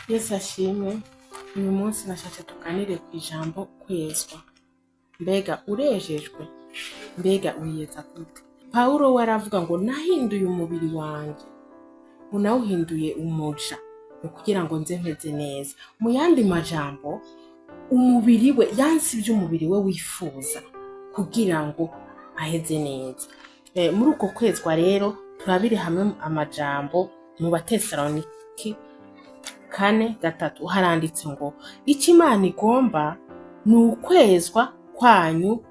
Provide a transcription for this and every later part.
Yesu ashimwe. Uyu munsi nashatse tuganire ku ijambo kwezwa. Mbega urejejwe? Mbega wiyeza gute? Pawulo we aravuga ngo nahinduye umubiri wanjye, unawuhinduye umuja, kugira ngo nze mpeze neza. Mu yandi majambo, umubiri we yansi iby'umubiri we wifuza kugira ngo aheze neza. Muri uko kwezwa rero turabire hamwe amajambo mu Batesalonike 4:3 haranditse ngo icyo Imana igomba ni ukwezwa kwanyu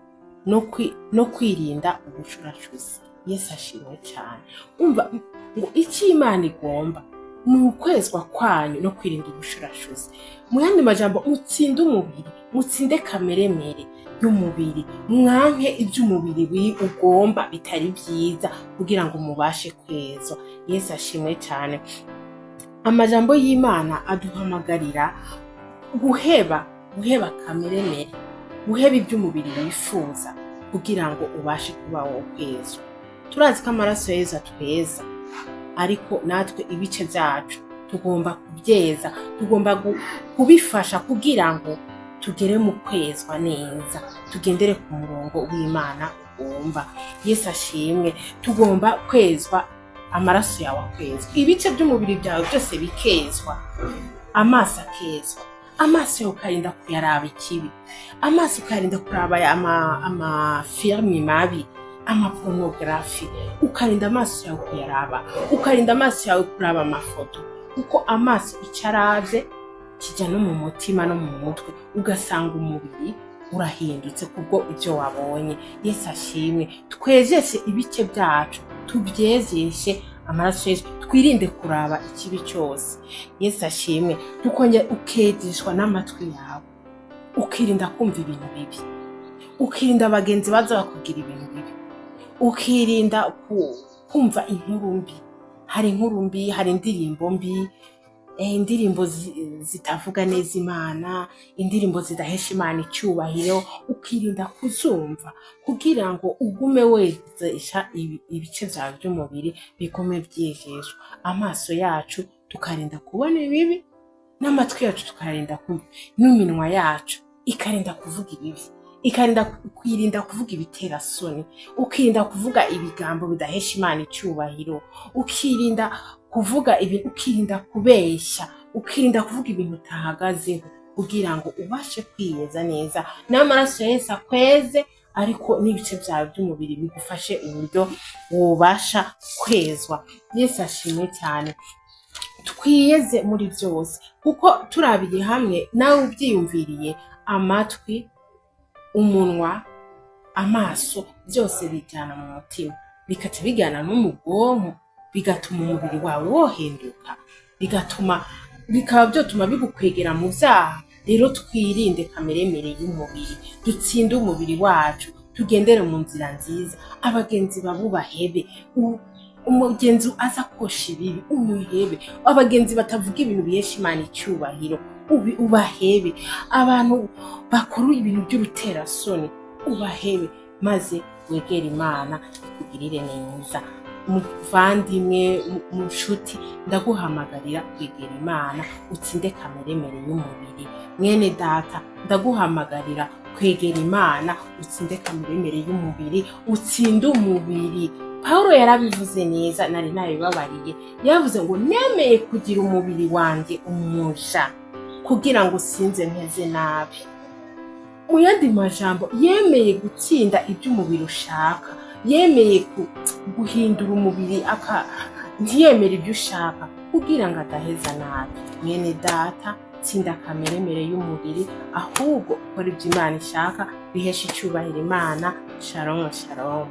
no kwirinda ubushurashuzi. Yesu ashimwe cyane. Umva ngo icyo Imana igomba ni ukwezwa kwanyu no kwirinda ubushurashuzi. Mu yandi majambo, mutsinde umubiri, mutsinde kameremere y'umubiri, mwanke iby'umubiri ugomba bitari byiza kugira ngo mubashe kwezwa. Yesu ashimwe cyane. Amajambo y'Imana aduhamagarira guheba kameremere, guheba iby'umubiri wifuza kugira ngo ubashe kuba wo kwezwa. Turazi ko amaraso Yesu atweza, ariko natwe ibice byacu tugomba kubyeza, tugomba kubifasha kugira ngo tugere mu kwezwa neza, tugendere ku murongo w'Imana ugomba. Yesu ashimwe. Tugomba kwezwa, amaraso yawe akwezwa, ibice by'umubiri byawe byose bikezwa, amaso akezwa, amaso yawe ukarinda kuyaraba ikibi, amaso ukarinda kuraba amafilimi mabi, amapornografi, ukarinda amaso yawe kuyaraba, ukarinda amaso yawe kuraba amafoto, kuko amaso icyo aravye kijya no mu mutima no mu mutwe, ugasanga umubiri urahindutse kubwo ibyo wabonye. Yesu ashimwe. Twejeshe ibice byacu, tubyezeshe amaraso Yesu, twirinde kuraba ikibi cyose. Yesu ashimwe. Tukongera ukezeshwa n'amatwi yawe, ukirinda kumva ibintu bibi, ukirinda abagenzi baza bakubwira ibintu bibi, ukirinda kumva inkuru mbi. Hari inkuru mbi, hari indirimbo mbi, indirimbo zitavuga neza Imana, indirimbo zidahesha Imana icyubahiro, ukirinda kuzumva kugira ngo ugume wezesha ibice byawe by'umubiri bigume byejejwe. Amaso yacu tukarinda kubona ibibi, n'amatwi yacu tukarinda kumva, n'iminwa yacu ikarinda kuvuga ibibi, kwirinda kuvuga ibitera soni, ukirinda kuvuga ibigambo bidahesha Imana icyubahiro, ukirinda kuvuga ibintu, ukirinda kubeshya, ukirinda kuvuga ibintu utahagazeho kugira ngo ubashe kwiyeza neza. N'amaraso ya Yesu akweze, ariko n'ibice byawe by'umubiri bigufashe uburyo wubasha kwezwa. Yesu ashimwe cyane. Twiyeze muri byose, kuko turabiye hamwe nawe ubyiyumviriye, amatwi, umunwa, amaso byose bijyana mu mutima, bikaca bijyana no mu bwonko, bigatuma umubiri wawe wohinduka, bikaba byotuma bigukwegera mu byaha. Rero twirinde kameremere y'umubiri, dutsinde umubiri wacu, tugendere mu nzira nziza. Abagenzi babo bahebe, umugenzi aza kosha ibibi umuhebe, abagenzi batavuga ibintu bihesha Imana icyubahiro ubahebe, abantu bakora ibintu by'uruterasoni ubahebe, maze wegere Imana ikugirire neza. Muvandimwe, mu nshuti, ndaguhamagarira kwegera Imana, utsinde kameremere y'umubiri. Mwene data, ndaguhamagarira kwegera Imana, utsinde kameremere y'umubiri, utsinde umubiri. Pawulo yarabivuze neza, nari nabibabariye, yavuze ngo nemeye kugira umubiri wanjye umuja kugira ngo sinze mpeze nabi. Mu yandi majambo, yemeye gutsinda iby'umubiri ushaka, yemeye guhindura umubiri ntiyemere ibyo ushaka kugira ngo adaheza nabi. Mwene data, tsinda kameremere y'umubiri, ahubwo ukora ibyo Imana ishaka bihesha icyubahiro Imana. Shalom shalom.